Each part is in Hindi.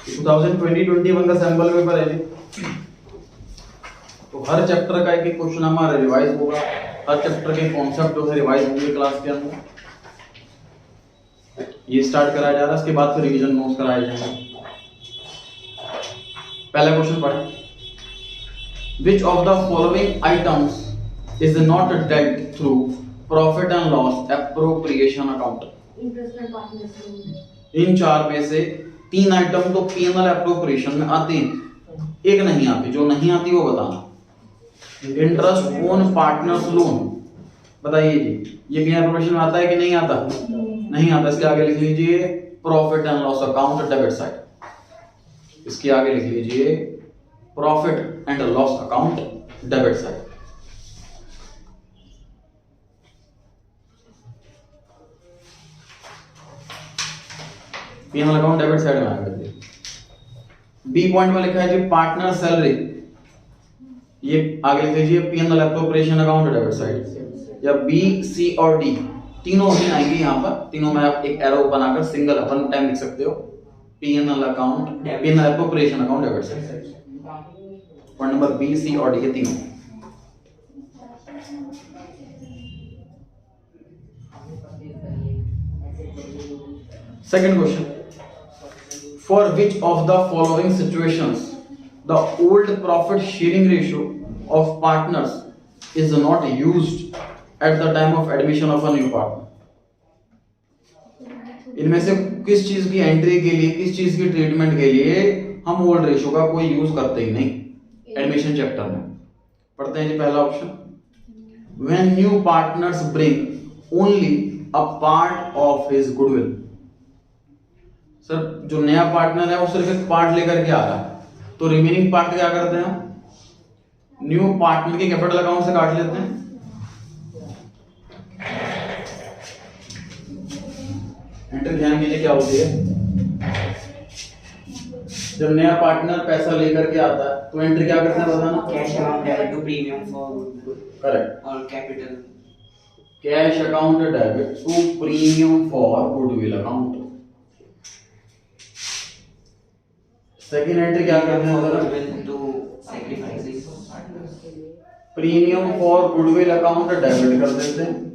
2020-21 का सैंपल पेपर है जी। तो हर चैप्टर का एक क्वेश्चन हमारा रिवाइज होगा, हर चैप्टर के कॉन्सेप्ट जो है रिवाइज होंगे क्लास के अंदर। ये स्टार्ट कराया जा रहा है, इसके बाद फिर रिवीजन नोट्स कराए जाएंगे। पहला क्वेश्चन पढ़ें। Which of the following items is not dealt through profit and loss appropriation account? इन चार में से तीन आइटम तो P&L एप्रोप्रिएशन में आते हैं, एक नहीं आती। जो नहीं आती वो बताना। इंटरेस्ट ऑन पार्टनर्स लोन, बताइए जी ये P&L एप्रोप्रिएशन में आता है कि नहीं आता? नहीं आता। इसके आगे लिख लीजिए profit and loss account debit side. इसके आगे लिख लीजिए profit and loss account debit side. P&L account debit side में आएगा। बी पॉइंट में लिखा है जी पार्टनर सैलरी, ये आगे लिख लीजिए P&L appropriation account debit side. या बी, सी और डी तीनों ही आएंगे यहाँ पर। तीनों में आप एक एरो बनाकर सिंगल वन टाइम लिख सकते हो। P&L account, P&L appropriation account debit side. Point number B, C और डी ये तीनों। Second question, for which of the following situations the old profit sharing ratio of partners is not used at the time of admission of a new partner? इनमें से किस चीज की एंट्री के लिए, किस चीज की ट्रीटमेंट के लिए हम ओल्ड रेशियो का कोई यूज करते ही नहीं एडमिशन चैप्टर में? पढ़ते हैं जी पहला option, when new partners bring only a part of his goodwill. Sir जो नया पार्टनर है वो सिर्फ एक पार्ट लेकर के आ रहा है, तो रिमेनिंग पार्ट क्या करते हैं हम? न्यू पार्टनर के कैपिटल अकाउंट से काट लेते हैं। एंट्री ध्यान कीजिए क्या होती है। जब नया पार्टनर पैसा लेकर के आता है तो एंट्री क्या करते हैं बताना? Cash account debit to premium for correct, और capital cash account debit to premium for goodwill account. Second entry क्या करते हैं बताना? To sacrifice premium for goodwill account debit कर देते हैं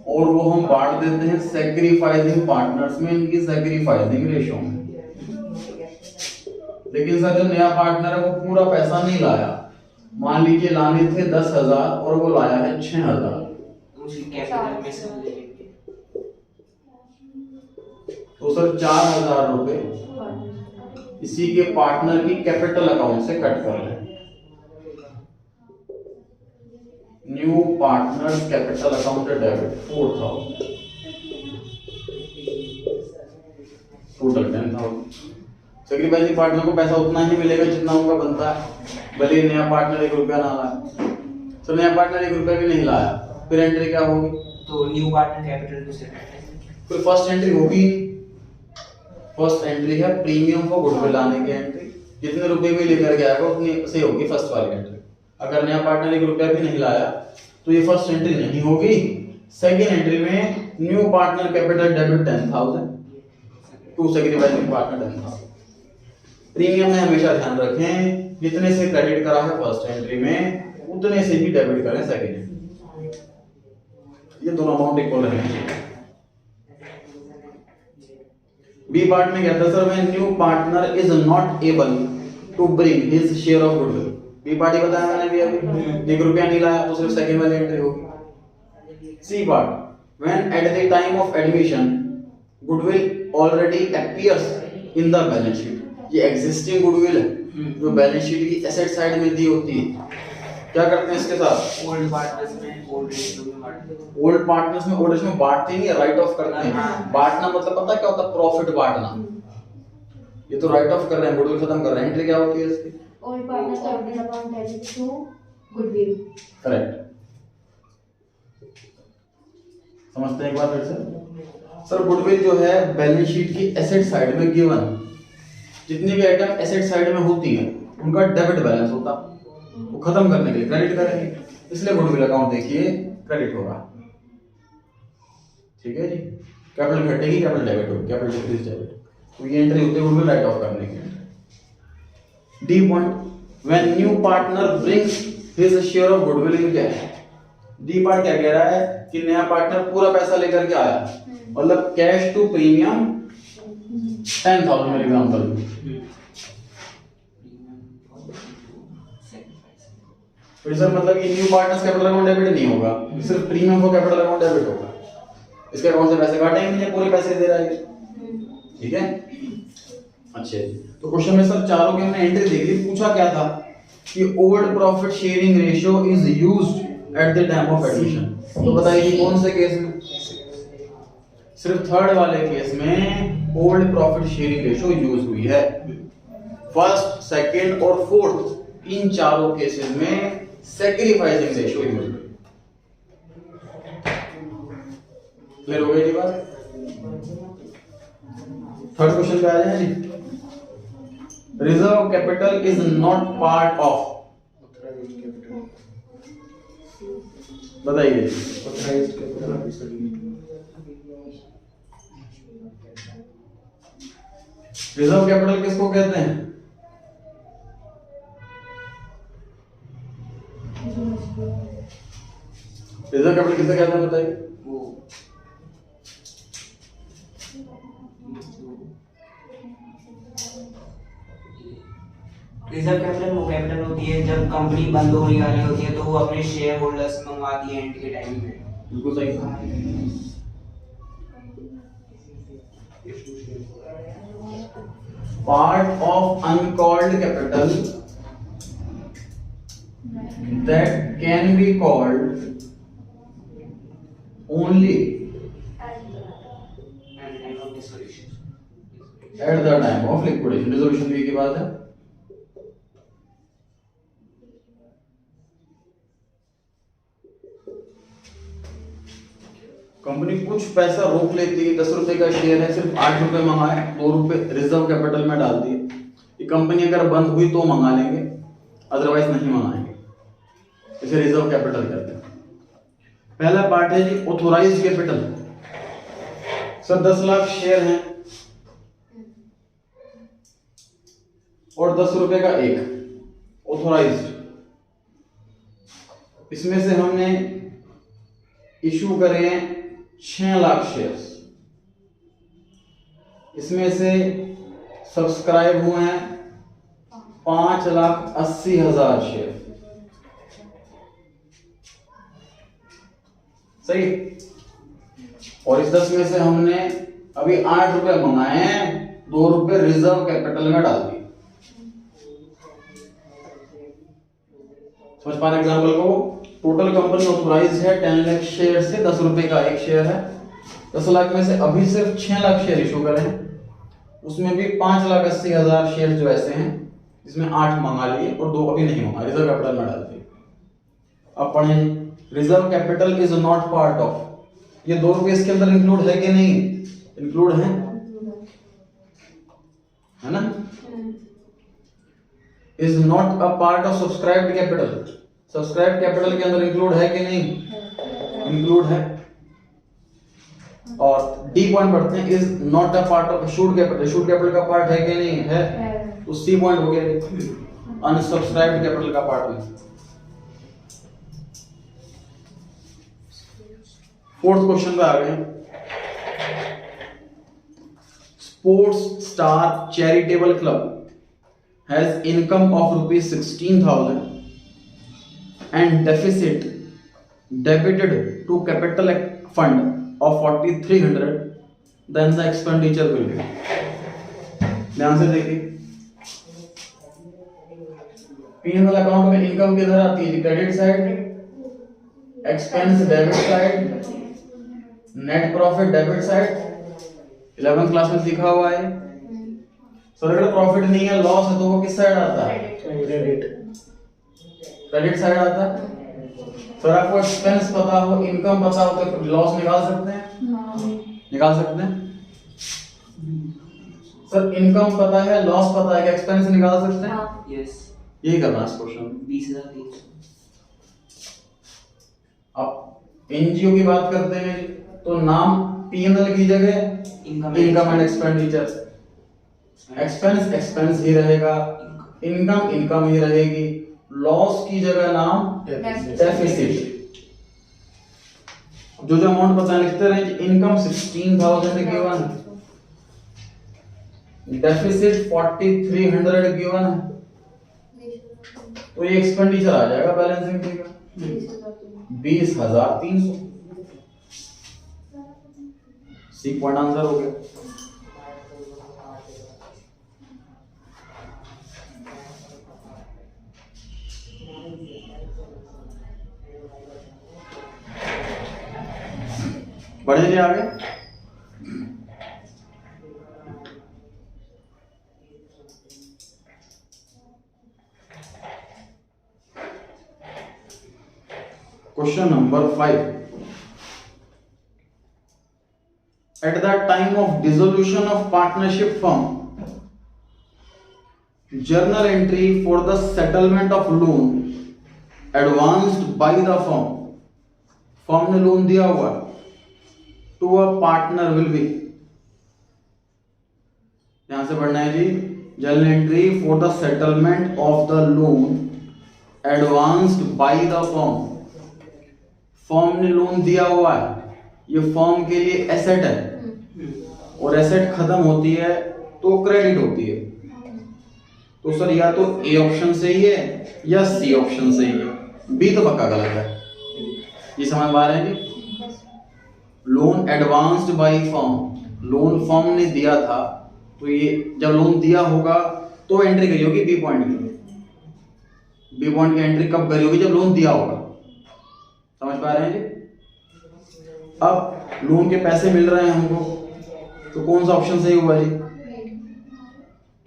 और वो हम बांट देते हैं सैक्रिफाइसिंग पार्टनर्स में, इनकी सैक्रिफाइसिंग रेशियो में। लेकिन सर जो नया पार्टनर है वो पूरा पैसा नहीं लाया, मान लीजिए लाने थे 10,000 और वो लाया है 6,000, उसी कैपिटल में से ले लेंगे। तो सर 4,000 रुपए इसी के पार्टनर की कैपिटल अकाउंट से कट कर लें। New partner capital account debit 4,000, total 10,000। Sacrificing partner को पैसा उतना ही मिलेगा जितना उनका बनता है, भले ही नया पार्टनर 1 रुपया ना लाए। तो नया पार्टनर 1 रुपया भी नहीं लाया, फिर एंट्री क्या होगी? तो new partner capital to sacrifice. फिर फर्स्ट एंट्री होगी, फर्स्ट एंट्री है प्रीमियम फॉर गुडविल लाने की एंट्री। जितने रुपए भी लेकर के आएगा उतनी से होगी फर्स्ट वाली एंट्री। अगर नया पार्टनर 1 रुपया भी नहीं लाया तो ये फर्स्ट एंट्री नहीं होगी। सेकंड एंट्री में new partner capital debit 10,000 to sacrificing partner 10,000। Premium में हमेशा ध्यान रखें जितने से क्रेडिट करा है फर्स्ट एंट्री में उतने से भी डेबिट करें सेकंड एंट्री। ये दोनों अमाउंट इक्वल रहेंगे। बी पार्ट में कहता है sir when new partner is not able to bring his share of goodwill. B party बताया मैंने भी अभी, 1 रुपया नहीं लाया तो सिर्फ सेकंड वाली एंट्री होगी। C part, when at the time of admission goodwill already appears in the balance sheet. ये एग्जिस्टिंग गुडविल है जो बैलेंस शीट की एसेट साइड में दी होती है। क्या करते हैं इसके साथ? ओल्ड पार्टनर्स में ओल्ड रेशियो में बांटते हैं। ओल्ड पार्टनर्स में ओल्ड रेशियो में बांटते नहीं, राइट ऑफ करते हैं। बांटना मतलब पता क्या होता है? प्रॉफिट बांटना। ये तो राइट ऑफ कर रहे हैं, गुडविल खत्म कर रहे हैं। एंट्री क्या होती है इसकी? All partners capital account debit to goodwill. Correct. समझते हैं एक बार फिर से? सर गुडविल जो है बैलेंस शीट की एसेट साइड में गिवन, जितनी भी आइटम एसेट साइड में होती है उनका डेबिट बैलेंस होता, वो खत्म करने के लिए क्रेडिट करेंगे, इसलिए गुडविल अकाउंट देखिए क्रेडिट होगा। ठीक है जी, कैपिटल घटेगी कैपिटल डेबिट होगी, कैपिटल डिक्रीज डेबिट। तो ये एंट्री होती है गुडविल राइट ऑफ करने की। D point, when new partner brings his share of goodwill in cash. D part क्या कह रहा है कि नया पार्टनर पूरा पैसा लेकर के आया, मतलब कैश टू प्रीमियम 10,000 मेरे एग्जांपल में। फिर सर मतलब कि new partners capital account debit नहीं होगा, सिर्फ प्रीमियम को कैपिटल अकाउंट डेबिट होगा। इसके अकाउंट से पैसे काटेंगे नहीं, पूरे पैसे दे रहा है, ठीक है। अच्छा, तो क्वेश्चन में सर चारों की हमने एंट्री देख ली। पूछा क्या था कि old profit sharing ratio is used at the time of admission. तो बताइए कि कौन से केस में? सिर्फ थर्ड वाले केस में old profit sharing ratio use हुई है। फर्स्ट, सेकंड और फोर्थ, इन चारों केसेस में सैक्रिफाइसिंग रेशियो यूज हुई। क्लियर हो गई जी बात? थर्ड क्वेश्चन पे आ जाए जी। Reserve capital is not part of, बताइए। रिजर्व कैपिटल किसको कहते हैं? रिजर्व कैपिटल किसे कहते हैं बताइए? रिजर्व कैपिटल वो कैपिटल होती है जब कंपनी बंद होने वाली होती है तो वो अपने शेयर होल्डर्स मंगवाती है एंड के टाइम में। बिल्कुल सही। Part of uncalled capital that can be called only at the time of liquidation। resolution भी की बात है। कंपनी कुछ पैसा रोक लेती है, 10 रुपए का शेयर है, सिर्फ 8 रुपए मंगाए, 2 रुपए रिजर्व कैपिटल में डाल दिए। ये कंपनी अगर बंद हुई तो मंगा लेंगे, अदरवाइज नहीं मंगाएंगे। इसे रिजर्व कैपिटल कहते हैं। पहला पार्ट है जी authorised capital. Sir 10 lakh share हैं और 10 रुपए का एक ऑथोराइज्ड। इसमें से हमने इशू करे 6 लाख शेयर्स, इसमें से सब्सक्राइब हुए हैं 5,80,000 शेयर। सही। और इस 10 में से हमने अभी 8 रुपए मंगाए हैं, 2 रुपए रिजर्व कैपिटल में डाल दिए। समझ पाए एग्जाम्पल को? टोटल कंपनी ऑथोराइज है 10 लाख शेयर से, 10 रुपए का एक शेयर है। 10 लाख में से अभी सिर्फ 6 लाख शेयर इशू करे हैं, उसमें भी 5,80,000 शेयर जो ऐसे हैं जिसमें 8 मंगा लिए और 2 अभी नहीं मंगा, रिजर्व कैपिटल में डाल दिए। अब पढ़ें, reserve capital is not part of, ये 2 रुपए इसके अंदर इंक्लूड है कि नहीं? इंक्लूड है ना? Is not a part of subscribed capital, subscribed capital के अंदर इंक्लूड है कि नहीं? इंक्लूड है। और डी पॉइंट पढ़ते हैं, is not a part of issued capital, issued capital का पार्ट है कि नहीं? है। तो सी पॉइंट हो गया, अनसब्सक्राइब्ड कैपिटल का पार्ट नहीं। फोर्थ क्वेश्चन पे आ गए। Sports star charitable club has income of ₹16,000 and deficit debited to capital fund of 4,300, then the expenditure will be. ध्यान से देखिए, P&L अकाउंट में इनकम किधर आती है? Credit side, expense debit side, net profit debit side. 11th class में सीखा हुआ है। सर अगर प्रॉफिट नहीं है, लॉस है, तो वो किस साइड आता है? क्रेडिट साइड आता है। सर आपको एक्सपेंस पता हो, इनकम पता हो, तो लॉस निकाल सकते हैं? निकाल सकते हैं। सर इनकम पता है, लॉस पता है, क्या एक्सपेंस निकाल सकते हैं? यस। यही करना है इस क्वेश्चन में। 20,300। अब एनजीओ की बात करते हैं तो नाम P&L की जगह income and expenditure. Expense expense ही रहेगा, इनकम इनकम ही रहेगी, लॉस की जगह नाम डेफिसिट। जो जो अमाउंट बताए लिखते रहे, इनकम 16,000 गिवन, डेफिसिट 4,300 गिवन है, तो ये एक्सपेंडिचर आ जाएगा बैलेंसिंग शीट का 20,300। सी पॉइंट आंसर हो गया। बढ़ेंगे आगे। Question number 5। At the time of dissolution of partnership firm, journal entry for the settlement of loan advanced by the firm, firm ने लोन दिया हुआ to a partner will be, यहां से पढ़ना है जी, journal entry for the settlement of the loan advanced by the firm, firm ने लोन दिया हुआ है, ये फर्म के लिए एसेट है, और एसेट खत्म होती है तो क्रेडिट होती है। तो सर या तो ए ऑप्शन सही है या सी ऑप्शन सही है, बी तो पक्का गलत है। ये समझ पा रहे हैं जी? Loan advanced by firm, loan firm ने दिया था, तो ये जब लोन दिया होगा तो एंट्री करी होगी बी पॉइंट की। बी पॉइंट की एंट्री कब करी होगी? जब लोन दिया होगा। समझ पा रहे हैं जी? अब लोन के पैसे मिल रहे हैं हमको, तो कौन सा ऑप्शन सही हुआ जी?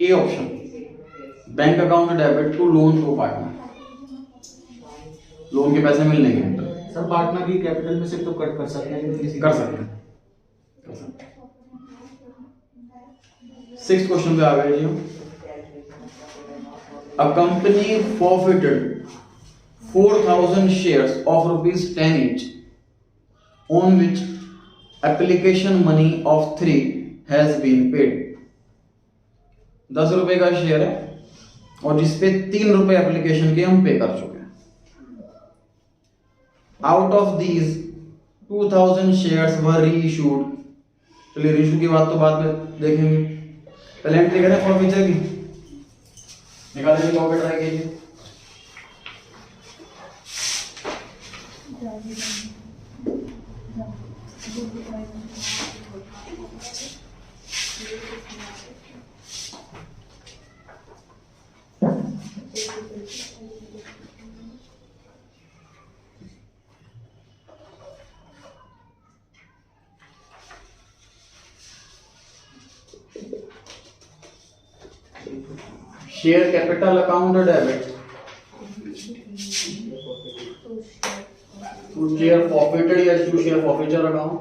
A option, bank account debit to loan to partner, loan के पैसे मिलने के। सर पार्टनर की कैपिटल में से तो कट कर सकते हैं, कर सकते हैं। 6th क्वेश्चन पे आ गए जी हम। A company forfeited 4,000 shares of ₹10 each, on which application money of 3 has been paid। 10 रुपए का शेयर है और जिसपे 3 रुपए एप्लीकेशन के हम पे कर चुके हैं। Out of these 2,000 shares were reissued. चलिए रीइश्यू की बात तो बाद में देखेंगे, पहले एंट्री करें फॉरफीचर की। निकालिए, लॉग ट्राई कीजिए। Share capital account debit to share forfeited या to share forfeiture account.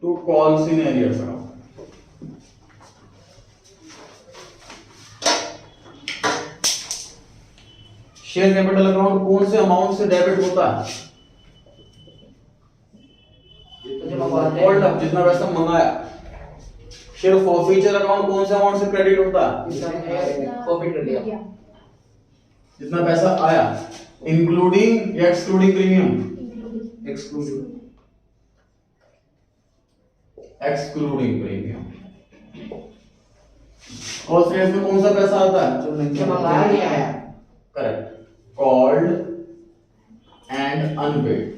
To calls in arrears account. Share capital account कौन से अमाउंट से डेबिट होता है? होल्ड अप, जितना पैसा मंगाया। शेयर फॉरफीचर अकाउंट कौन से अमाउंट से क्रेडिट होता है? प्रॉफिट कर लिया, जितना पैसा आया, इंक्लूडिंग या excluding premium? Exclusive, excluding premium. और शेयर में कौन सा पैसा आता है? जो मंगाया नहीं आया। Correct, called and unpaid.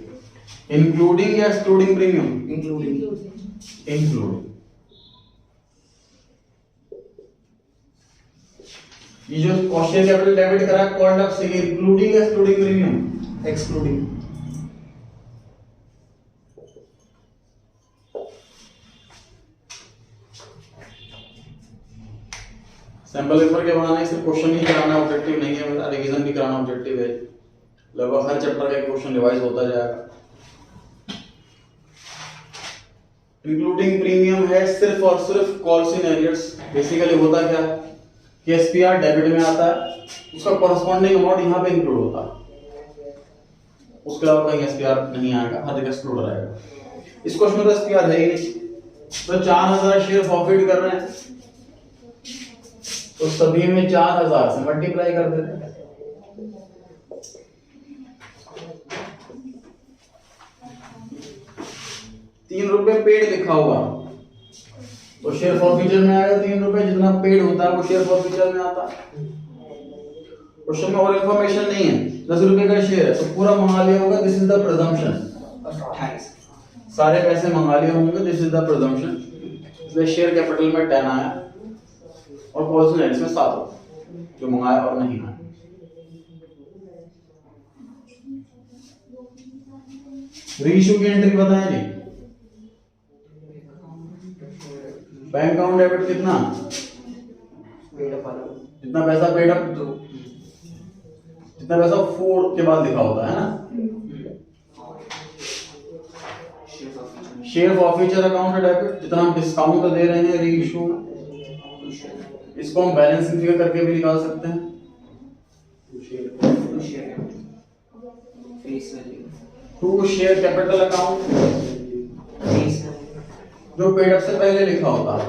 Including या एक्सक्लूडिंग प्रीमियम? इंक्लूडिंग। इंक्लूडिंग। ये जो शेयर कैपिटल डेबिट करा कॉल्ड अप से, इंक्लूडिंग या excluding premium? Excluding. Sample paper के बनाने सिर्फ क्वेश्चन ही कराना ऑब्जेक्टिव नहीं है, मेरा रिवीजन भी कराना ऑब्जेक्टिव है। लगभग हर चैप्टर का क्वेश्चन रिवाइज होता जाएगा। इंक्लूडिंग प्रीमियम है सिर्फ और सिर्फ कॉल्स इन एरियर्स। बेसिकली होता क्या है कि एसपीआर डेबिट में आता है, उसका कॉरस्पॉन्डिंग अमाउंट यहाँ पे इंक्लूड होता है, उसके अलावा कहीं एसपीआर नहीं आएगा, हर जगह एक्सक्लूड रहेगा। इस क्वेश्चन में तो एसपीआर है ही नहीं, तो 4000 शेयर फॉरफिट कर रहे हैं, तो सभी में 4000 से मल्टीप्लाई कर देते हैं। ₹3 पेड लिखा हुआ तो शेयर फॉरफिचर में आएगा ₹3, जितना पेड होता है वो शेयर फॉरफिचर में आता है। क्वेश्चन में और इंफॉर्मेशन नहीं है, ₹10 का शेयर है तो पूरा मंगा लिया होगा, दिस इज द प्रिजम्पशन। 28 सारे पैसे मंगा लिए होंगे, दिस इज द प्रिजम्पशन। इसलिए शेयर कैपिटल में 10 आया और पॉजिटिव लाइन्स में 7 हो, जो मंगाया और नहीं आया। रीइश्यू की एंट्री बताएं जी। बैंक अकाउंट डेबिट कितना, पेड अप वाला जितना पैसा पेड अप, जितना पैसा 4 के बाद लिखा होता है ना। शेयर फॉरफिचर अकाउंट डेबिट, जितना हम डिस्काउंट दे रहे हैं रीइश्यू, इसको हम बैलेंसिंग फिगर करके भी निकाल सकते हैं। टू शेयर कैपिटल अकाउंट, जो पेड अप से पहले लिखा होता है,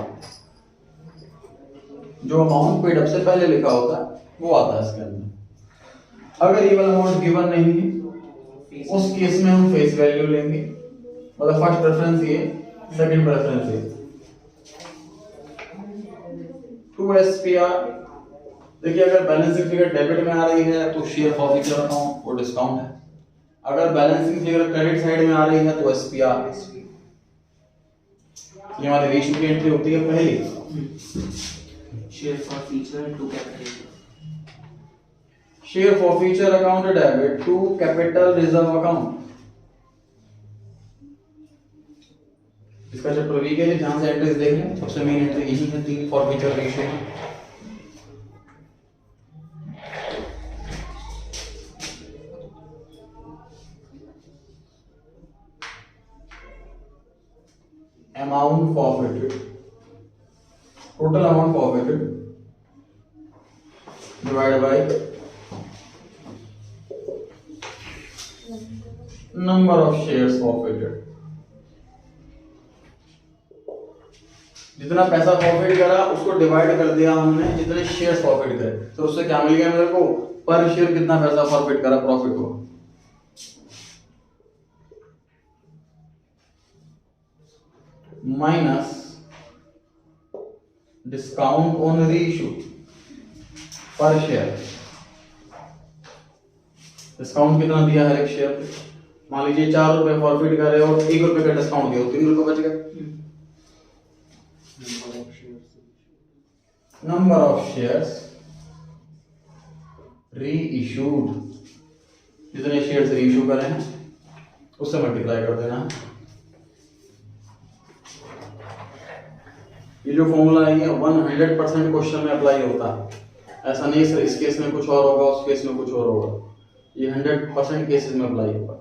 जो अमाउंट पेड अप से पहले लिखा होता है वो आता है इसके अंदर। अगर ये वाला अमाउंट गिवन नहीं है उस केस में हम फेस वैल्यू लेंगे, मतलब फर्स्ट प्रेफरेंस ये, सेकंड प्रेफरेंस ये। टू एसपीआर, देखिए अगर बैलेंसिंग फिगर डेबिट में आ रही है तो शेयर फॉरफिचर अकाउंट वो डिस्काउंट है, अगर बैलेंसिंग फिगर क्रेडिट साइड में आ रही है तो एसपीआर। ये हमारी रेशियो की एंट्री होती है पहली। Share forfeiture to capital, share forfeiture account debit to capital reserve account. इसका चैप्टर वीक है, ध्यान से एंट्रीज देख लें। सबसे मेन एंट्री यही है, 3 फॉरफिचर रेशियो में। Amount forfeited, total amount forfeited divided by number of shares forfeited। जितना पैसा फॉरफिट करा उसको डिवाइड कर दिया हमने जितने शेयर्स फॉरफिट करे, तो उससे क्या मिल गया मेरे को, पर शेयर कितना पैसा फॉरफिट करा, प्रॉफिट हुआ। माइनस डिस्काउंट ऑन रीइश्यू पर शेयर। डिस्काउंट कितना दिया है एक शेयर पे, मान लीजिए ₹4 फॉरफिट कर रहे हो और ₹1 का डिस्काउंट दिया, ₹3 बच गए। नंबर ऑफ शेयर्स रीइश्यूड, जितने शेयर्स रीइश्यू करे हैं उससे मल्टीप्लाई कर देना। ये जो फॉर्मूला है ये 100% क्वेश्चन में अप्लाई होता है। ऐसा नहीं सर इस केस में कुछ और होगा उस केस में कुछ और होगा, ये 100% केसेस में अप्लाई होगा।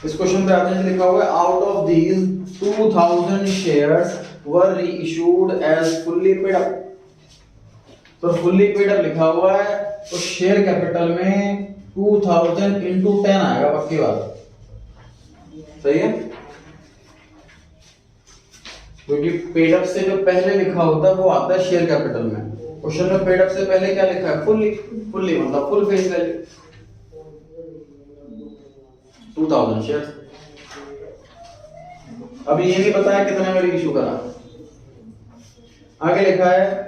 इस क्वेश्चन पे आते हैं, लिखा हुआ है out of these 2000 shares were reissued as fully paid up. तो फुल्ली पेड अप लिखा हुआ है तो शेयर कैपिटल में 2000 into 10 आएगा, पक्की बात, सही है। क्योंकि पेड अप से जो पहले लिखा होता है वो आता है शेयर कैपिटल में। क्वेश्चन में पेड अप से पहले क्या लिखा है, फुल्ली, फुल्ली मतलब फुल फेस वैल्यू 2000 शेयर। अभी ये नहीं पता है कितने में रीइश्यू करा। आगे लिखा है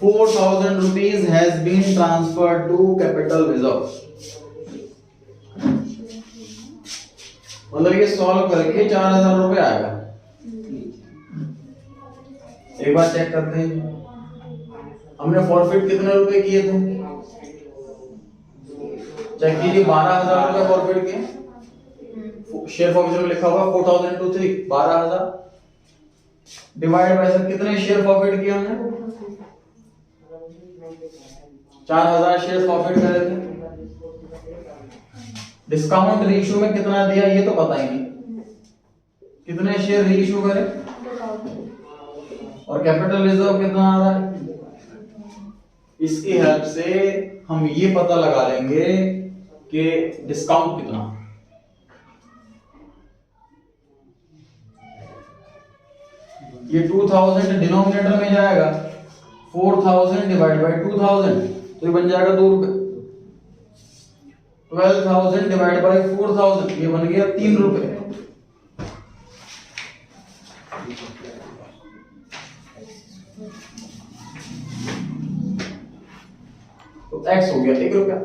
4000 rupees has been transferred to capital reserve। मतलब ये सॉल्व करके 4000 रुपए आएगा। एक बार चेक करते हैं, हमने फॉरफिट कितने रुपए किए थे, चेक कीजिए। 12000 रुपए फॉरफिट किए, शेयर फॉरफिचर में लिखा हुआ 4000 to 3 12000 डिवाइड बाय सर कितने शेयर फॉरफिट किए हमने, 4000 शेयर फॉरफिट करे थे। डिस्काउंट रीइश्यू में कितना दिया ये तो पता ही नहीं, कितने शेयर रीइश्यू करे, और कैपिटल रिजर्व कितना आ रहा है इसकी हेल्प से हम ये पता लगा लेंगे कि डिस्काउंट कितना। ये 2000 डिनोमिनेटर में जाएगा, 4000 डिवाइड बाय 2000 तो ये बन जाएगा 2 रुपए। 12,000 डिवाइड बाय 4,000 ये बन गया 3 रुपए। तो x हो गया 1 रुपया।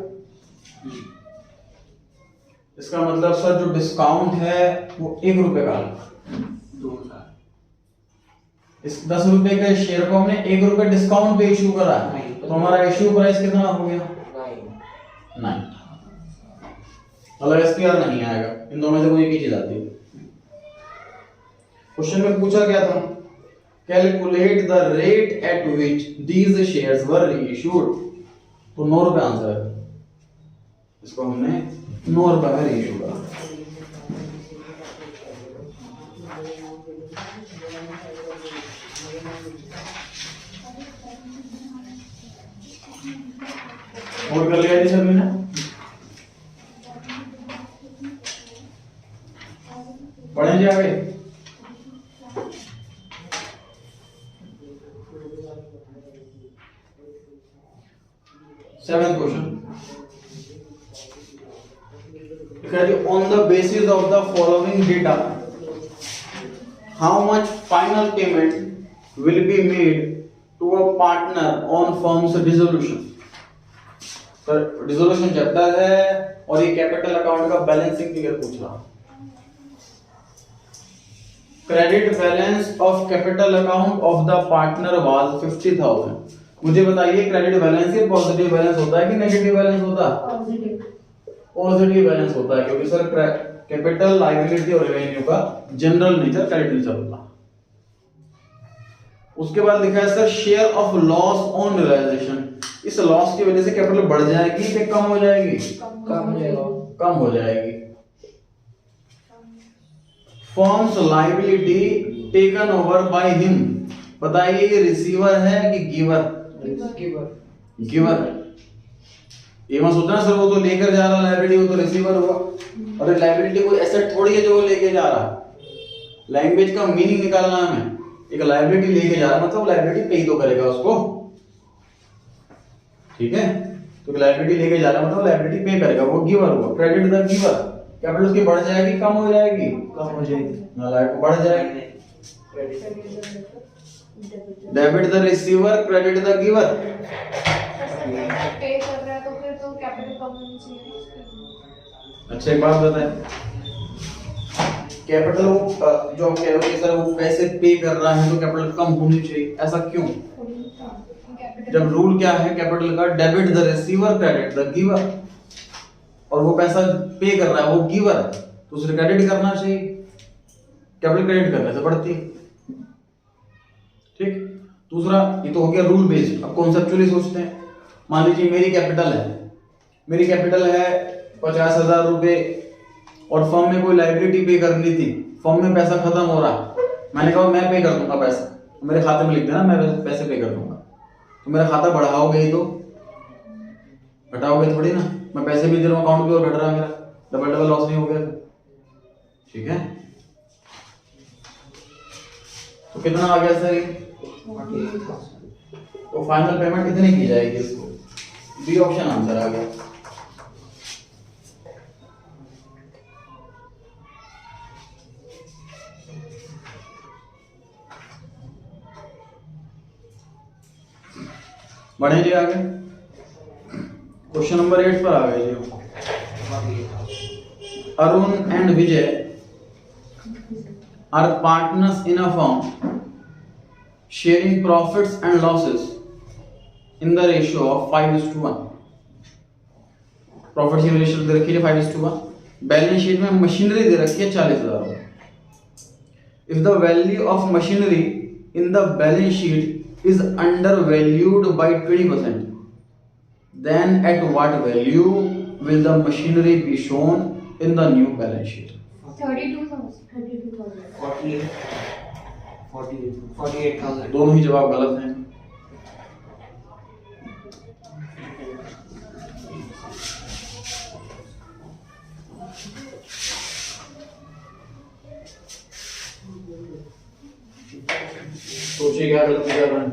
इसका मतलब सर जो डिस्काउंट है वो 1 रुपए का है। 2 साल। इस 10 रुपए के शेयर को हमने 1 रुपए डिस्काउंट पे इशू करा है, तो हमारा इशू प्राइस कितना हो गया? 9। मतलब एसपीआर नहीं आएगा, इन दोनों में से कोई एक ही चीज आती है। क्वेश्चन में पूछा गया था calculate the rate at which these shares were reissued, तो 9 रुपए आंसर है। इसको हमने 9 रुपए में रीइश्यू करा। और कर लिया जी सभी ने? पढ़ें जी आगे। Seventh question, on the basis of the following data how much final payment will be made to a partner on firm's dissolution. Sir dissolution chapter है और ये कैपिटल अकाउंट का बैलेंसिंग फिगर पूछ रहा। Credit balance of capital account of the partner was 50,000। मुझे बताइए क्रेडिट बैलेंस ये पॉजिटिव बैलेंस होता है कि नेगेटिव बैलेंस होता है? पॉजिटिव बैलेंस होता है, क्योंकि सर कैपिटल लायबिलिटी और रेवेन्यू का जनरल नेचर क्रेडिट नेचर होता है। उसके बाद लिखा है sir share of loss on realisation. इस लॉस की वजह से कैपिटल बढ़ जाएगी कि कम हो जाएगी? कम हो जाएगी। Forms liability taken over by him, बताइए ये रिसीवर है कि गिवर? गिवर। ये मत सोचना सर वो तो लेकर जा रहा लायबिलिटी, वो तो रिसीवर हुआ। और लायबिलिटी कोई एसेट थोड़ी है जो वो लेके जा रहा। लैंग्वेज का मीनिंग निकालना है हमें। एक लायबिलिटी लेके जा रहा मतलब लायबिलिटी पे ही तो करेगा उसको, ठीक है? तो लायबिलिटी लेके जा रहा मतलब लायबिलिटी पे करेगा, वो गिवर हुआ। क्रेडिट द गिवर, कैपिटल उसकी बढ़ जाएगी कम हो जाएगी? कम हो जाएगी। लायबिलिटी बढ़ जाएगी। Debit the receiver, credit the giver. पे कर रहा है तो फिर तो कैपिटल कम होनी चाहिए। अच्छा एक बात बताएं, कैपिटल जो हम कह रहे हो सर वो पैसे पे कर रहा है तो कैपिटल कम होनी चाहिए, ऐसा क्यों? जब रूल क्या है कैपिटल का? Debit the receiver, credit the giver. और वो पैसा पे कर रहा है वो गिवर, तो उसे क्रेडिट करना चाहिए। कैपिटल क्रेडिट करने से बढ़ती है, ठीक? दूसरा ये तो हो गया रूल बेस्ड। अब कॉन्सेप्चुअली सोचते हैं। मान लीजिए मेरी कैपिटल है 50,000 रुपए और फर्म में कोई लायबिलिटी पे करनी थी, फर्म में पैसा खत्म हो रहा, मैंने कहा मैं पे कर दूंगा पैसा, मेरे खाते में लिख देना मैं पैसे पे कर दूंगा। तो मेरा खाता बढ़ाओगे ही तो, घटाओगे थोड़ी ना। मैं पैसे भी दे रहा हूँ, अकाउंट भी और घट रहा है मेरा, डबल लॉस नहीं हो गया, ठीक है? तो कितना आ गया सर? तो फाइनल पेमेंट कितनी की जाएगी इसको? बी ऑप्शन आंसर आ गया। बढ़े जी आगे। क्वेश्चन नंबर 8 पर आ गए जी। Arun and Vijay are partners in a firm sharing profits and losses in the ratio of 5:1। Profit sharing ratio दे रखी है 5:1। बैलेंस शीट में मशीनरी दे रखी है 40,000। If the value of machinery in the balance sheet is undervalued by 20%, then at what value will the machinery be shown in the new balance sheet? 32,000 48,000। दोनों ही जवाब गलत हैं। क्या गलती कर रहे हैं?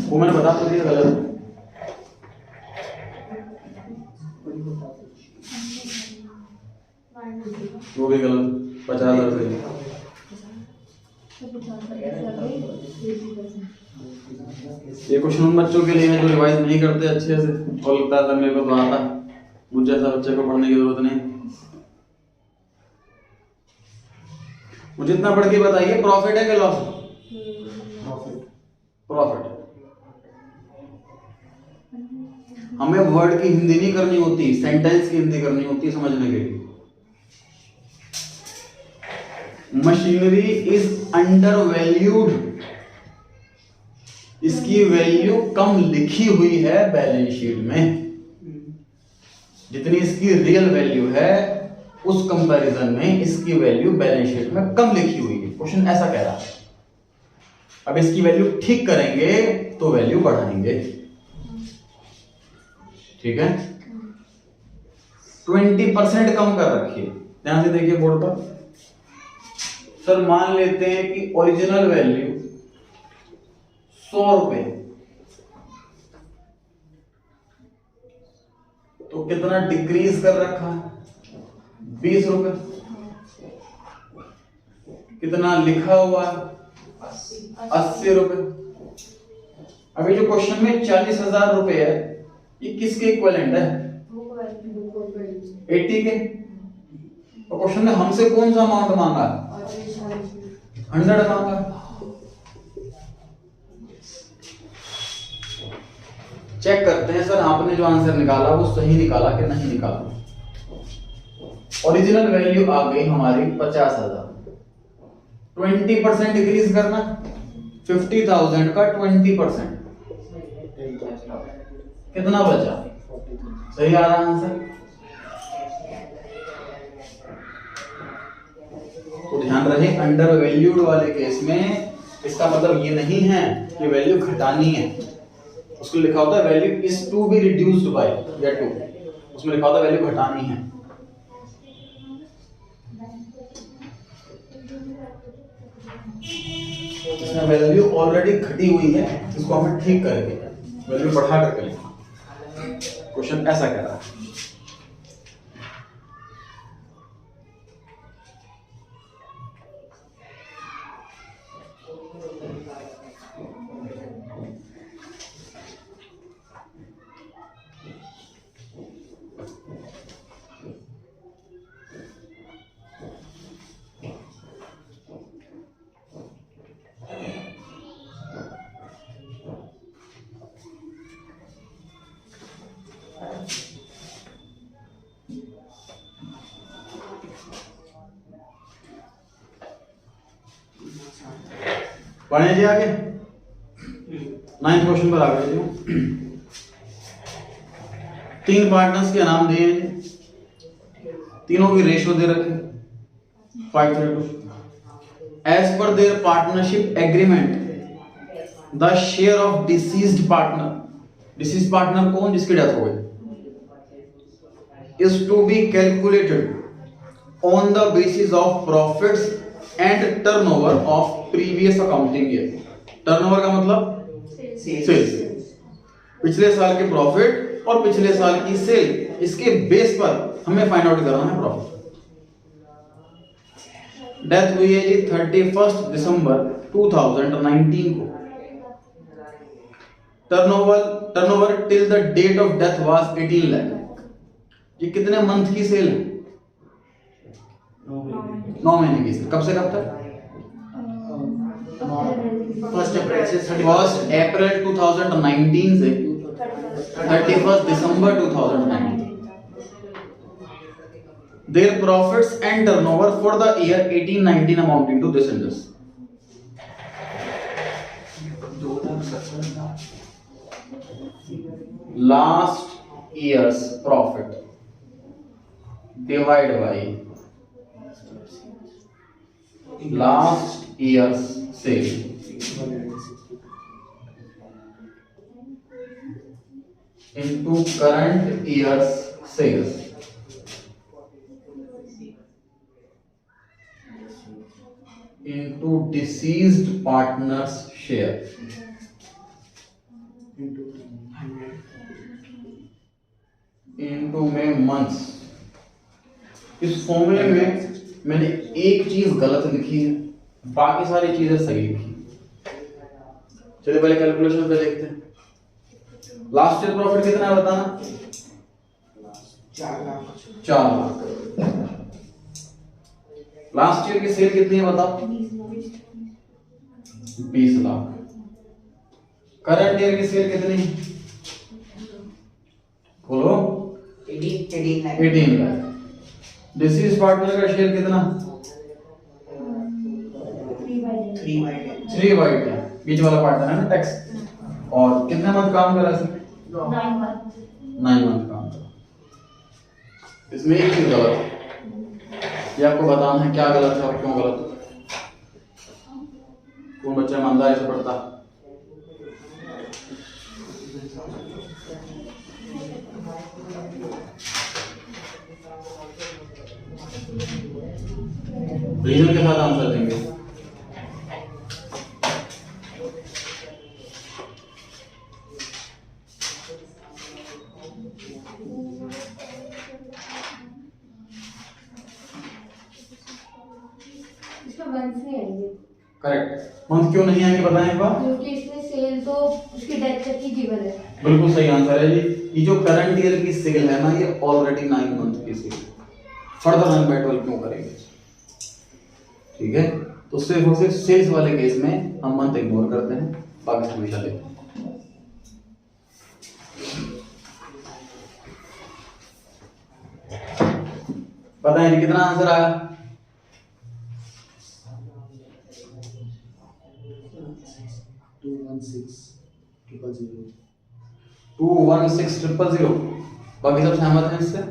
वो मैंने बता तो दिया गलत है। वो भी गलत, 50,000 रुपये। ये क्वेश्चन उन बच्चों के लिए है जो रिवाइज नहीं करते अच्छे से और लगता है मेरे को तो आता, मुझ जैसा बच्चे को पढ़ने की जरूरत नहीं। मुझे इतना पढ़ के बताइए, प्रॉफिट है कि लॉस? प्रॉफिट। हमें वर्ड की हिंदी नहीं करनी होती, सेंटेंस की हिंदी करनी होती है समझने के लिए। मशीनरी इज अंडर वैल्यूड, इसकी वैल्यू कम लिखी हुई है बैलेंस शीट में। जितनी इसकी रियल वैल्यू है उस कंपैरिजन में इसकी वैल्यू बैलेंस शीट में कम लिखी हुई है। क्वेश्चन ऐसा कह रहा है। अब इसकी वैल्यू ठीक करेंगे तो वैल्यू बढ़ाएंगे, ठीक है। 20% कम कर रखिए, ध्यान से देखिए बोर्ड पर। सर मान लेते हैं कि ओरिजिनल वैल्यू 100 रुपए, तो कितना डिक्रीज कर रखा है? 20 रुपए। कितना लिखा हुआ है? 80 रुपए। अभी जो क्वेश्चन में 40,000 रुपए है, ये किसके इक्विवेलेंट है? 80 के। तो क्वेश्चन में हमसे कौन सा अमाउंट मांगा? 100 मांगा। चेक करते हैं सर आपने जो आंसर निकाला वो सही निकाला कि नहीं निकाला। ओरिजिनल वैल्यू आ गई हमारी 50,000। 20% डिक्रीज करना, 50,000 का 20%, कितना बचा? सही आ रहा आंसर। तो ध्यान रहे, अंडर वैल्यूड वाले केस में इसका मतलब ये नहीं है कि वैल्यू घटानी है। उसको लिखा होता है value is to be reduced by या टू, उसमें लिखा होता है वैल्यू घटानी है। इसमें वैल्यू ऑलरेडी घटी हुई है, इसको हमें ठीक करके वैल्यू बढ़ा करके लिखना। क्वेश्चन ऐसा कह रहा है। पढ़े जी आगे। 9th क्वेश्चन पर आ गए जी। 3 पार्टनर्स के नाम दिए हैं, तीनों की रेशियो दे रखे 5:2। As per their partnership agreement the share of deceased partner, deceased partner कौन? जिसकी डेथ हो गई, is to be calculated on the basis of profits and turnover of previous accounting year. Turnover का मतलब सेल्स, पिछले साल के प्रॉफिट और पिछले साल की सेल, इसके बेस पर हमें फाइंड आउट करना है प्रॉफिट। डेथ हुई है जी 31 दिसंबर 2019 को। Turnover till the date of death was 18 lakh. ये कितने मंथ की सेल है? 9 महीने की सेल। कब से कब तक? 1 अप्रैल से 1 अप्रैल 2019 से 31 दिसंबर 2019। Their profits and turnover for the year 18-19 amounting to this and this. Last year's profit divided by last year's sale into current year's sales into deceased partner's share into में months। इस फॉर्मूले में मैंने एक चीज गलत लिखी है, बाकी सारी चीजें सही लिखी है। चलिए पहले कैलकुलेशन पे देखते हैं। लास्ट ईयर प्रॉफिट कितना है बताना? 4 लाख। 4 लाख। लास्ट ईयर की सेल कितनी है बताओ? 20 लाख। करंट ईयर की सेल कितनी है? बोलो। 18 लाख। डिसीज पार्टनर का शेयर कितना? 3/10। बीच वाला पार्टनर है ना, टैक्स। और कितने मंथ काम करा इसने? 9 मंथ काम करा। इसमें एक चीज गलत है, ये आपको बताना है क्या गलत है और क्यों गलत है। कौन बच्चा ईमानदारी से पढ़ता? रीजन के साथ आंसर देंगे। इसमें मंथ नहीं आएंगे। करेक्ट। मंथ क्यों नहीं आएंगे बताएं एक बार? क्योंकि इसमें सेल तो उसकी डेथ तक ही गिवन है। बिल्कुल सही आंसर है जी। ये जो करंट ईयर की सेल है ना, ये ऑलरेडी 9 मंथ की सेल, फर्दर 9 बाय 12 क्यों करेंगे? ठीक है, तो सिर्फ और सिर्फ सेल्स वाले केस में हम मंथ इग्नोर करते हैं, बाकी हमेशा लेते हैं। बताएं जी कितना आंसर आया? 216,000। बाकी सब सहमत हैं इससे?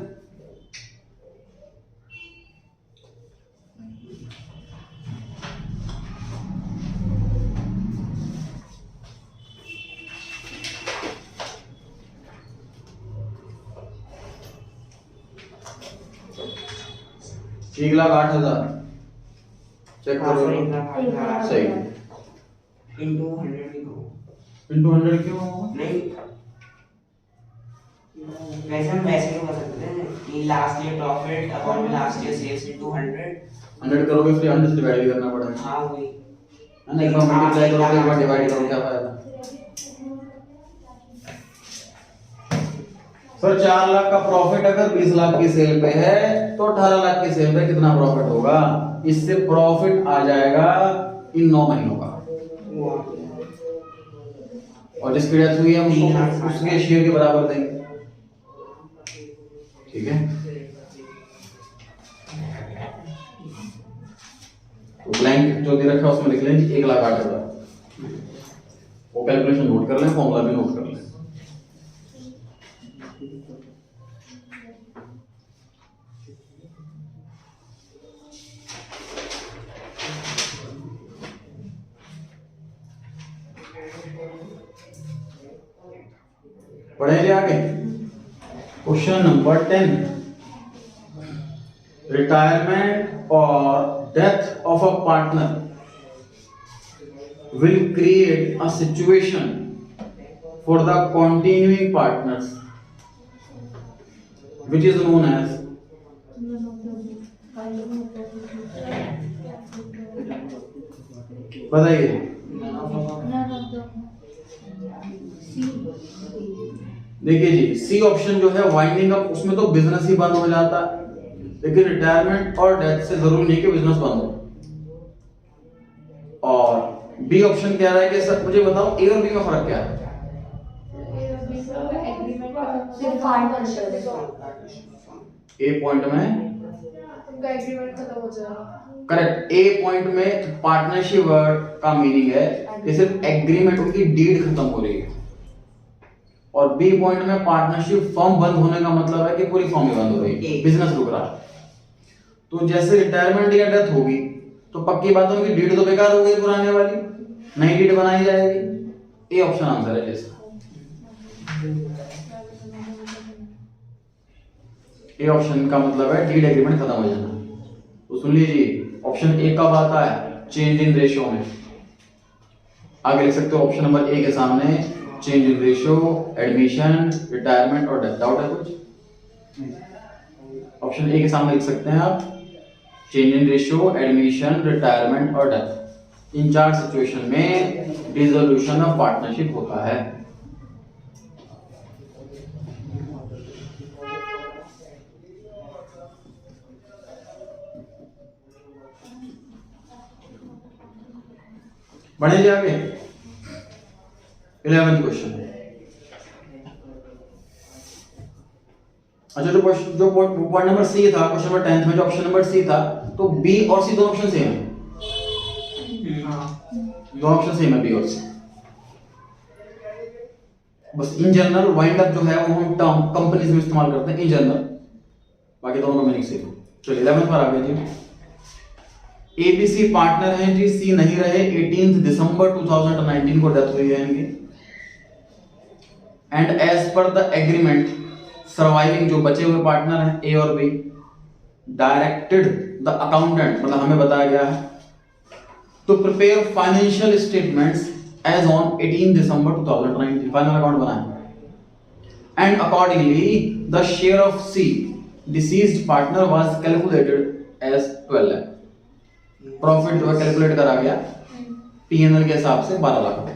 एक लाख 8,000। चेक करो। सही। इंटू 100 ही करो। इंटू 100 क्यों? नहीं, वैसे हम वैसे तो कर सकते हैं कि last year profit upon last year sales into 100 करोगे फिर 100 से डिवाइड भी करना पड़ेगा। हाँ वही है ना, एक बार मल्टीप्लाई करोगे एक बार डिवाइड करो, क्या फायदा? सर 4 लाख का प्रॉफिट अगर 20 लाख की सेल पे है तो 18 लाख की सेल पे कितना प्रॉफिट होगा? इससे प्रॉफिट आ जाएगा इन 9 महीनों का, और जिसकी डेथ हुई है उसको उसके शेयर के बराबर देंगे। ठीक है, तो ब्लैंक जो दे रखा है उसमें लिख लें 1,08,000। वो कैलकुलेशन नोट कर लें, फॉर्मूला भी नोट कर लें। पढ़े आगे क्वेश्चन नंबर 10। रिटायरमेंट और death of a partner will create a situation for the continuing partners which is known as बताइए। देखिए जी, सी ऑप्शन जो है वाइंडिंग अप, उसमें तो बिजनेस ही बंद हो जाता, लेकिन रिटायरमेंट और डेथ से जरूरी नहीं कि बिजनेस बंद हो। और बी ऑप्शन कह रहा है कि सर मुझे बताओ ए और बी में फर्क क्या है? ए पॉइंट में एग्रीमेंट खत्म हो जाएगा। करेक्ट। ए पॉइंट में पार्टनरशिप वर्ड का मीनिंग है कि सिर्फ एग्रीमेंट, उनकी डीड खत्म हो रही है, और बी पॉइंट में पार्टनरशिप फॉर्म बंद होने का मतलब है कि पूरी फॉर्म ही बंद हो रही है, बिजनेस रुक रहा है। तो जैसे रिटायरमेंट या डेथ होगी तो पक्की बात है उनकी डीड तो बेकार हो गई पुराने वाली, नई डीड बनाई जाएगी। ए ऑप्शन आंसर है जैसा। ए ऑप्शन का मतलब है डीड एग्रीमेंट खत्म हो जाना। तो सुन लीजिए, ऑप्शन ए कब आता है? चेंज इन रेशियो में। आगे लिख सकते हो ऑप्शन नंबर ए के सामने change in ratio, admission, retirement और डेथ। डाउट है कुछ? ऑप्शन ए के सामने लिख सकते हैं आप change in ratio, admission, retirement और डेथ। इन 4 सिचुएशन में डिसोल्यूशन ऑफ पार्टनरशिप होता है। बढ़े आगे 11th क्वेश्चन। अच्छा, जो पॉइंट नंबर सी था क्वेश्चन नंबर 10 में, जो ऑप्शन नंबर सी था, तो बी और सी दोनों ऑप्शन सेम है। दोनों ऑप्शन सेम है, बी और सी। बस इन जनरल वाइंड अप जो है वो हम टर्म कंपनीज में इस्तेमाल करते हैं इन जनरल, बाकी दोनों का मीनिंग सेम है। चलिए 11th पर आ गए जी। एबीसी पार्टनर हैं जी, सी नहीं रहे, 18 दिसंबर 2019 को डेथ हुई है इनकी। And as per the agreement surviving जो बचे हुए पार्टनर हैं ए और बी डायरेक्टेड द अकाउंटेंट, मतलब हमें बताया गया है to prepare financial statements as on 18 December 2019, final account बनाए। And accordingly the share of C deceased partner was calculated as 12 lakh. Profit जो है कैलकुलेट करा गया पीएनएल के हिसाब से 12 lakh.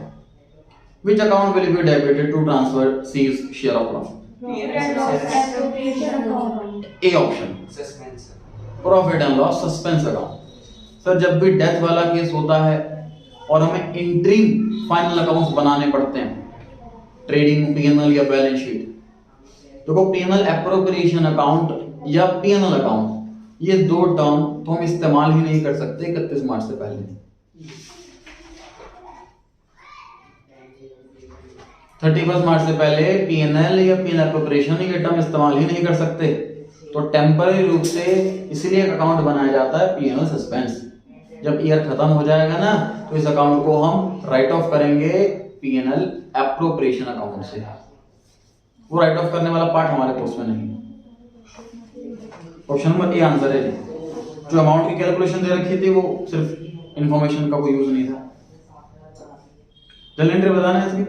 Which account will be debited to transfer C's share of profit? Appropriation account. A option, suspense. Profit and loss suspense account. Sir जब भी डेथ वाला केस होता है और हमें इंटरिम फाइनल अकाउंट्स बनाने पड़ते हैं, ट्रेडिंग पीएनएल या बैलेंस शीट, देखो पीएनएल एप्रोप्रिएशन अकाउंट या पीएनएल अकाउंट, ये दो टर्म तो हम इस्तेमाल ही नहीं कर सकते 31 मार्च से पहले। 31 मार्च से पहले पीएनएल या पीएनएल एप्रोप्रिएशन ये टर्म इस्तेमाल ही नहीं कर सकते। तो टेम्पररी रूप से इसलिए एक अकाउंट बनाया जाता है पीएनएल सस्पेंस। जब ईयर खत्म हो जाएगा ना, तो इस अकाउंट को हम राइट ऑफ करेंगे पीएनएल एप्रोप्रिएशन अकाउंट से। वो राइट ऑफ करने वाला पार्ट हमारे कोर्स में नहीं है। ऑप्शन नंबर ए आंसर है जी। जो अमाउंट की कैलकुलेशन दे रखी थी वो सिर्फ इंफॉर्मेशन का कोई यूज नहीं था। जल्दी एंट्री बताना है इसकी।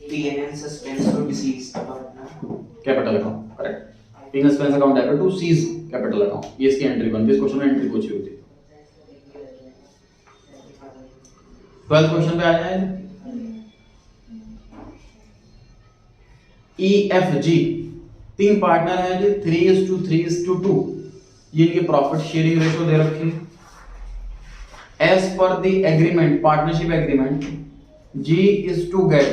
PNL suspense to deceased partner capital account, correct. PNL suspense account debit to C's capital account, ये इसकी एंट्री बनती है। इस क्वेश्चन में एंट्री पूछी होती है। 12th क्वेश्चन पे आ जाए। EFG 3 पार्टनर हैं जी, 3:3:2। ये इनकी प्रॉफिट शेयरिंग रेशो दे रखी है। As per the agreement, partnership agreement, G is to get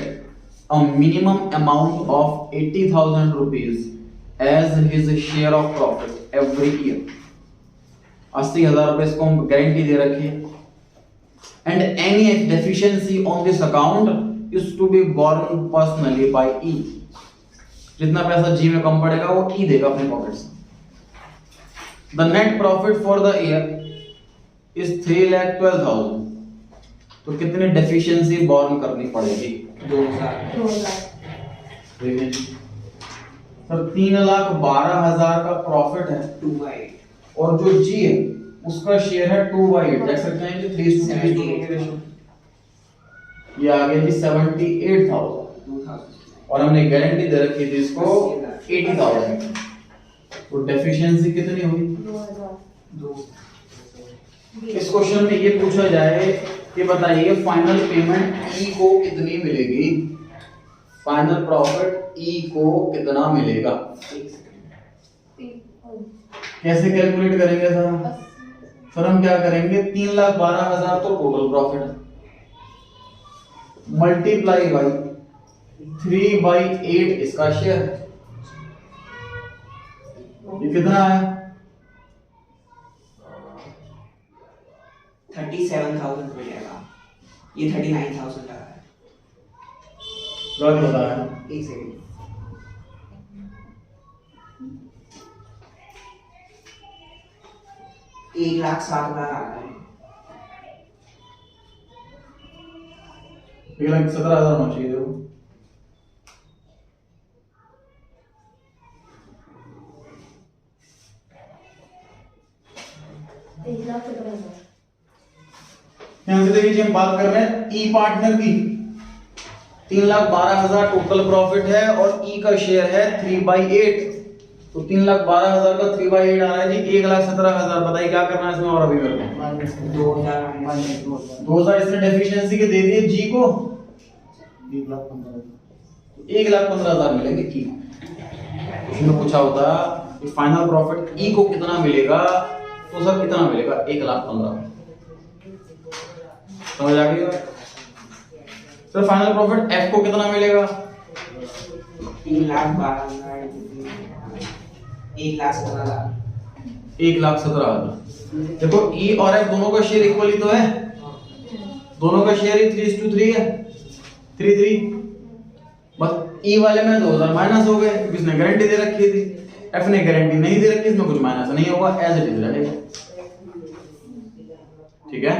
a minimum amount of 80,000 rupees as his share of profit every year। 80,000 रुपए इसको गारंटी दे रखी है। And any deficiency on this account is to be borne personally by E। जितना पैसा जी में कम पड़ेगा वो ई देगा अपने पॉकेट से। The net profit for the year is 3,12,000। तो कितनी डेफिशिएंसी बॉर्न करनी पड़ेगी? 2000। देखिए सर 3,12,000 का प्रॉफिट है 2/8 और जो जी है उसका शेयर है 2/8। देख सकते हैं कि 3:3 ये आ गया जी 78,000 और हमने गारंटी दे रखी थी इसको 80,000। तो डेफिशिएंसी कितनी हुई? 2,000। इस क्वेश्चन में ये पूछा जाए कि बताइए फाइनल पेमेंट ई को कितनी मिलेगी, फाइनल प्रॉफिट ई को कितना मिलेगा। कैसे कैलकुलेट करेंगे सर? सर हम क्या करेंगे, 3,12,000 तो टोटल प्रॉफिट है, मल्टीप्लाई बाई 3/8 इसका शेयर है। ये कितना है? 37,000 मिलेगा। ये 39,000 का है। गलत बताया। एक सेकंड। एक 1,07,000 आ रहा है। 1,17,000 होना चाहिए। देखो 1,17,000। यहाँ से देखिए हम बात कर रहे हैं ई पार्टनर की, 3,12,000 टोटल प्रॉफिट है और ई का शेयर है 3/8, तो 3,12,000 का 3/8 आ रहा है जी 1,17,000। बताइए क्या करना है इसमें और अभी करते हैं। 2,000 इसने डेफिशिएंसी के दे दिए जी को, 1,15,000 मिलेंगे ई। इसमें पूछा होता फाइनल प्रॉफिट ई को कितना मिलेगा, तो सर कितना मिलेगा 1,15,000। समझ आ गई बात? सर फाइनल प्रॉफिट एफ को कितना मिलेगा, 3,12,000, 1,17,000। 1,17,000। देखो ई और एफ दोनों का शेयर इक्वली तो है, दोनों का शेयर ही 3:3 है, 3:3। बस ई वाले में 2,000 माइनस हो गए क्योंकि इसने गारंटी दे रखी थी, एफ ने गारंटी नहीं दे रखी, इसमें कुछ माइनस नहीं होगा, एज इट इज रहेगा। ठीक है,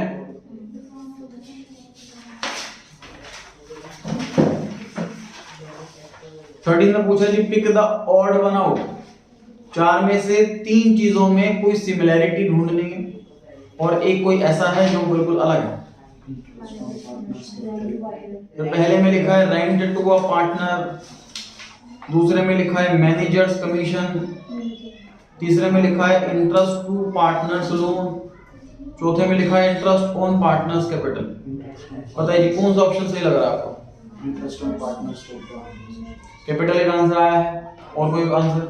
थर्टीन में पूछा जी pick the odd one out, 4 में से 3 चीजों में कोई सिमिलैरिटी ढूंढनी है और एक कोई ऐसा है जो बिल्कुल अलग है। तो पहले में लिखा है रेंट टू अ पार्टनर, दूसरे में लिखा है मैनेजर्स कमीशन, तीसरे में लिखा है इंटरेस्ट टू पार्टनर्स लोन, चौथे में लिखा है इंटरेस्ट ऑन पार्टनर्स कैपिटल। बताइए जी कौन सा ऑप्शन सही लग रहा है आपको? इंटरेस्ट ऑन पार्टनर्स कैपिटल एक आंसर आया है, और कोई आंसर?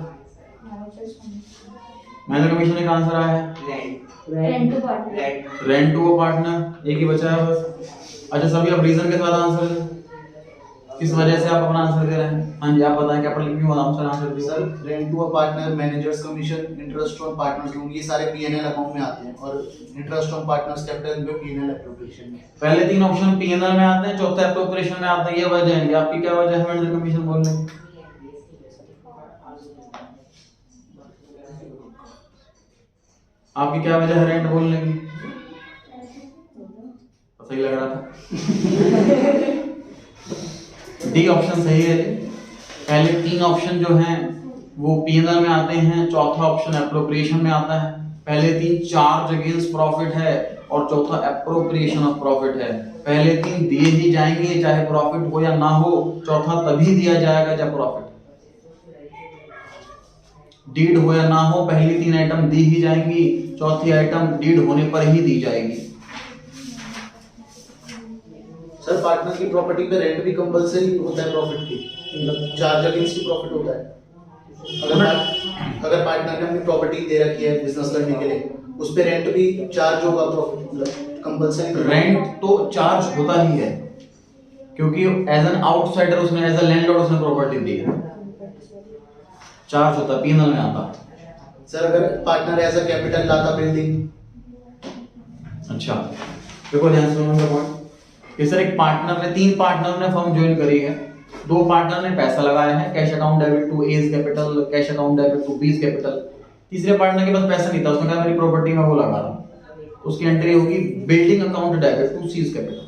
मैनेजर कमीशन एक आंसर आया है, rent to partner. Rent to a partner एक ही बचा है बस। अच्छा सभी अब रीजन के साथ आंसर दें, किस वजह से आप अपना आंसर दे रहे हैं? हाँ जी आप बताएं क्या पढ़ क्यों आंसर दिया? Sir rent to a partner, managers commission, interest on partners loan, ये सारे पीएनएल अकाउंट में आते हैं और इंटरेस्ट ऑन पार्टनर्स कैपिटल में पीएनएल एप्रोप्रिएशन में। पहले 3 ऑप्शन पीएनएल में आते हैं, चौथा एप्रोप्रिएशन में आता है, ये वजह है। आपकी क्या वजह है मैनेजर कमीशन बोलने की? आपकी क्या वजह है रेंट बोलने की? सही लग रहा था। डी ऑप्शन सही है। पहले 3 ऑप्शन जो हैं वो पीएनएल में आते हैं, चौथा ऑप्शन एप्रोप्रिएशन में आता है। पहले 3 चार्ज अगेंस्ट प्रॉफिट है और चौथा एप्रोप्रिएशन ऑफ प्रॉफिट है। पहले 3 दिए ही जाएंगे चाहे प्रॉफिट हो या ना हो, चौथा तभी दिया जाएगा जब प्रॉफिट डीड हो या ना हो। पहली 3 आइटम दी ही जाएंगी, चौथी आइटम डीड होने पर ही दी जाएगी। सर पार्टनर की प्रॉपर्टी पे रेंट भी कंपलसरी होता है प्रॉफिट की, मतलब चार्ज अगेंस्ट की प्रॉफिट होता है। अगर पार्टनर ने अपनी प्रॉपर्टी दे रखी है बिजनेस करने के लिए, उस पे रेंट भी चार्ज होगा, प्रॉफिट मतलब कंपलसरी। रेंट तो चार्ज होता ही है क्योंकि एज एन आउटसाइडर उसने, एज अ लैंडलॉर्ड उसने प्रॉपर्टी दी है, चार्ज होता है, पीएनएल में आता है। सर अगर पार्टनर एज अ कैपिटल लाता बिल्डिंग। अच्छा देखो ध्यान से सुनो मेरा पॉइंट कि सर एक पार्टनर ने, 3 पार्टनर ने फर्म ज्वाइन करी है, 2 पार्टनर ने पैसा लगाया है, cash account debit to A's capital, cash account debit to B's capital. तीसरे पार्टनर के पास पैसा नहीं था, उसने कहा मेरी प्रॉपर्टी में वो लगा रहा हूं, तो उसकी एंट्री होगी building account debit to C's capital.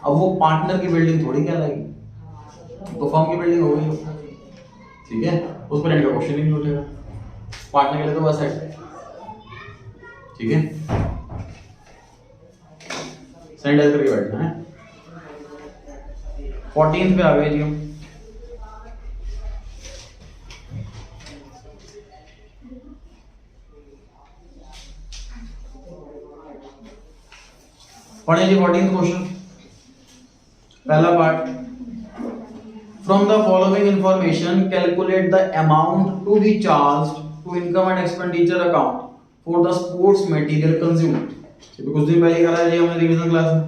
अब वो पार्टनर की बिल्डिंग थोड़ी क्या लगेगी, तो फर्म की बिल्डिंग हो गई, ठीक है, उस पर रेंट का क्वेश्चन ही नहीं उठेगा, पार्टनर के लिए तो बस है, ठीक है, सैनिटाइज करके बैठना है। 14th पे आ गए जी हम। पढ़े जी 14th क्वेश्चन, पहला part, from the following information calculate the amount to be charged to income and expenditure account for the sports material consumed. कुछ दिन पहले करा है जी हमने रिवीजन क्लास में,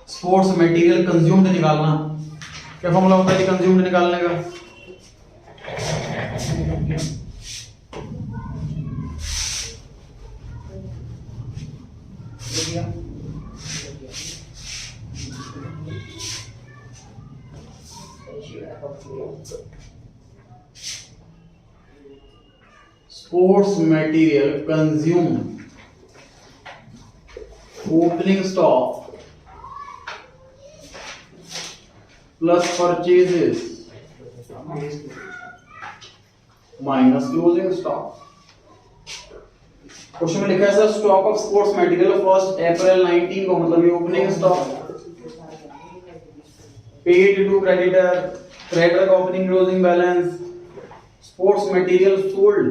स्पोर्ट्स मटेरियल कंज्यूम्ड निकालना। क्या फॉर्मूला होता है जी कंज्यूम्ड निकालने का? Sports material consumed, opening stock plus purchases minus closing stock question में लिखा है sir stock of sports material 1 अप्रैल 19 को, मतलब ये opening stock, paid to creditor, creditor का opening closing balance, sports material sold.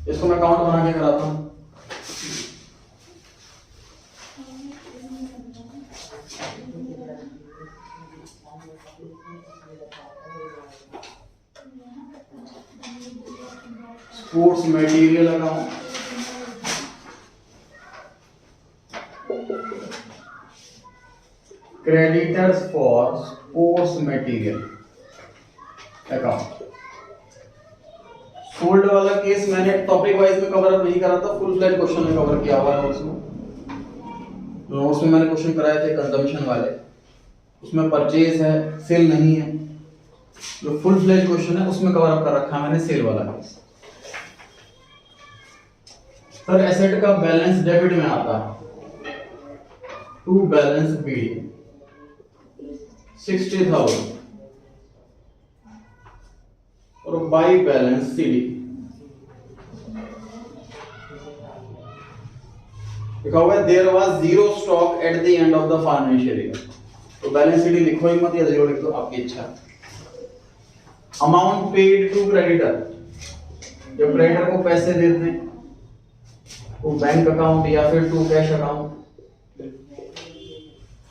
इसको मैं अकाउंट बना के कराता हूं। Sports material account, creditors for sports material account. Sold वाला केस मैंने टॉपिक वाइज में कवर अप नहीं करा था, फुल फ्लैट क्वेश्चन में कवर किया हुआ नोट्स में। नोट्स में मैंने क्वेश्चन कराए थे कंजम्पशन वाले, उसमें परचेज है, सेल नहीं है। जो फुल फ्लैट क्वेश्चन है उसमें कवर अप कर रखा है मैंने सेल वाला केस। सर एसेट का बैलेंस डेबिट में आता है, टू बैलेंस बी 60,000 और बाई बैलेंस सीडी लिखा हुआ है there was zero stock at the end of the financial year. तो बैलेंस सीडी लिखो ही मत या जीरो लिख दो, आपकी इच्छा। अमाउंट पेड टू क्रेडिटर, जब क्रेडिटर को पैसे देते हैं तो बैंक अकाउंट या फिर to cash account,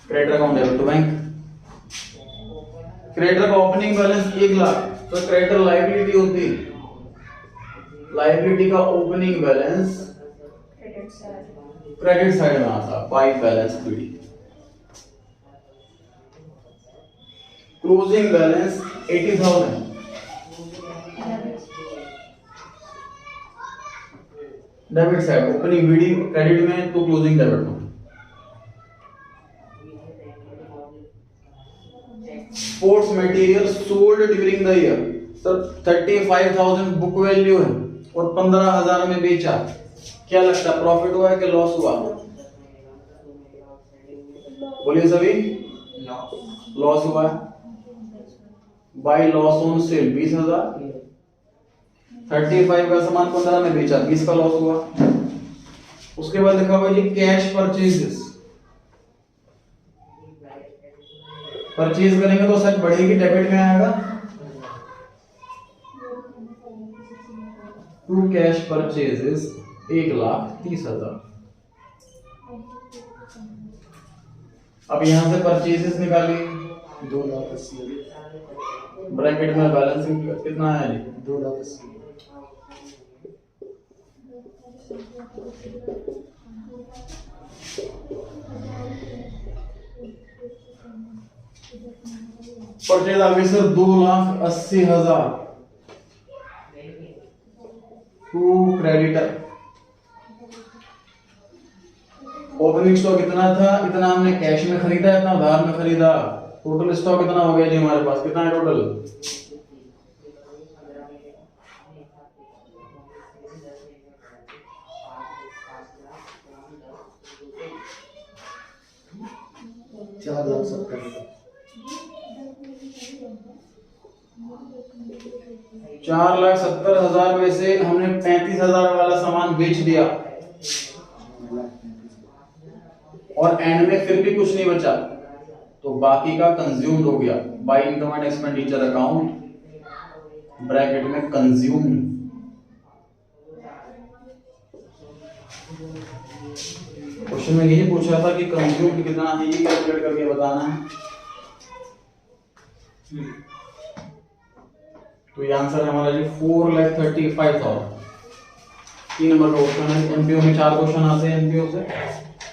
creditor account debit to bank. Creditor का ओपनिंग बैलेंस 1 लाख, तो क्रेडिटर लायबिलिटी होती है, लायबिलिटी का ओपनिंग बैलेंस क्रेडिट साइड में आता, by balance PD. Closing balance 80,000, debit side, opening BD credit में तो क्लोजिंग डेबिट में। Sports material sold during the year, sir 35,000 book value है और 15,000 में बेचा, क्या लगता है प्रॉफिट हुआ है कि लॉस हुआ? बोलिए सभी, लॉस हुआ है। बाय लॉस ऑन सेल 20,000, 35 का सामान 15 में बेचा, 20 का लॉस हुआ। उसके बाद लिखा हुआ जी कैश परचेजेस, परचेज करेंगे तो सच बढ़ेगी, डेबिट में आएगा। To cash purchases 1,30,000। अब यहां से परचेजेस निकालिए, 2,80,000 ब्रैकेट में बैलेंसिंग कितना है जी? 2,80,000। परचेज आ गई sir 2,80,000 to creditor. Opening stock कितना था, इतना हमने कैश में खरीदा, इतना उधार में खरीदा। टोटल स्टॉक कितना हो गया जी हमारे पास, कितना है टोटल? $4,70,000 में से हमने 35,000 वाला सामान बेच दिया और एंड में फिर भी कुछ नहीं बचा, तो बाकी का कंज्यूम्ड हो गया by income and expenditure account bracket में कंज्यूम्ड। क्वेश्चन में यही पूछा था कि कंज्यूम्ड कितना है, ये कैलकुलेट करके बताना है। तो ये आंसर है हमारा जी 4,35,000। 3 नंबर का क्वेश्चन है। एमपीओ में 4 क्वेश्चन आते हैं एमपीओ से,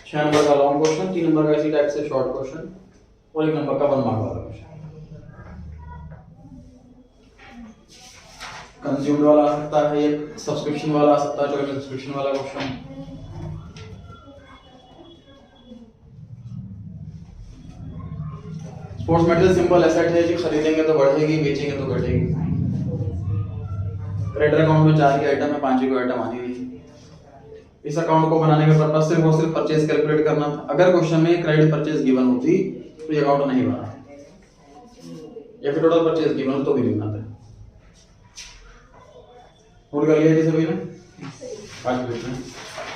6 नंबर का लॉन्ग क्वेश्चन, 3 नंबर का इसी टाइप से शॉर्ट क्वेश्चन और 1 नंबर का 1 मार्क वाला क्वेश्चन। कंज्यूम्ड वाला आ सकता है, एक सब्सक्रिप्शन वाला आ सकता है, चॉइस सब्सक्रिप्शन वाला question. Sports material simple asset है जी, खरीदेंगे तो बढ़ेगी, बेचेंगे तो घटेगी। क्रेडिटर अकाउंट में 4 की आइटम है, 5 की आइटम आनी नहीं। इस अकाउंट को बनाने का पर्पस सिर्फ और सिर्फ परचेज कैलकुलेट करना था। अगर क्वेश्चन में क्रेडिट परचेज गिवन होती तो ये अकाउंट नहीं बना, या फिर टोटल परचेज गिवन तो भी नहीं बनाते। नोट कर लिया जी सभी ने? 5 मिनट में